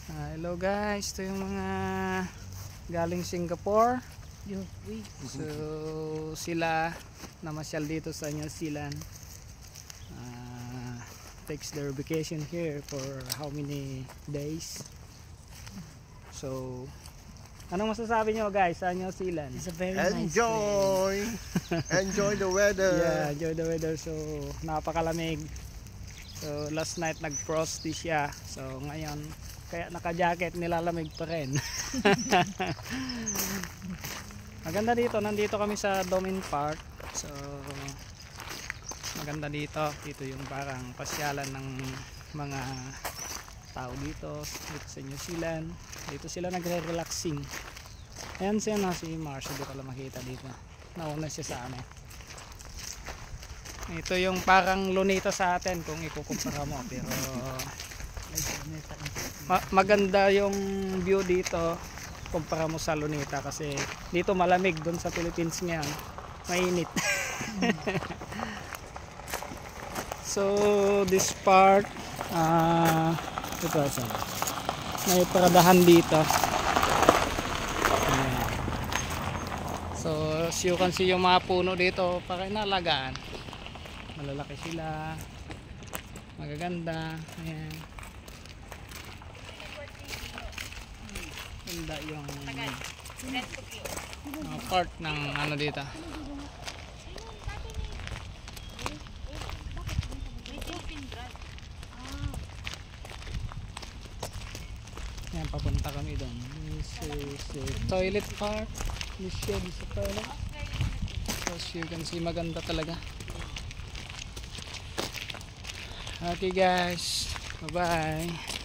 Hello guys, ito yung mga galing Singapore. So sila namasyal dito sa New Zealand. Takes their vacation here for how many days. So anong masasabi nyo guys sa New Zealand? It's a very nice enjoy! Enjoy the weather! Yeah, enjoy the weather. So napakalamig. So last night nag-frosty siya. So ngayon kaya naka-jacket, nilalamig pa rin. Maganda dito, nandito kami sa Domain Park. So maganda dito. Dito yung parang pasyalan ng mga tao dito sa New Zealand. Dito sila nagre-relaxing. Ayan siya na si Mars, hindi ko lang makita dito. Nauna siya sa amin. Ito yung parang Luneta sa atin kung ikukumpara mo, pero maganda yung view dito kumpara mo sa Luneta kasi dito malamig, doon sa Philippines ngayon mainit. So this part ito sa may paradahan dito. So as you can see yung mga puno dito para inalagaan, malalaki sila, magaganda. Ayan, ganda yung part ng ano dito. Ayan, papunta kami doon. This is the toilet part. This shed is the toilet. So as you can see, maganda talaga. Okay guys, bye bye.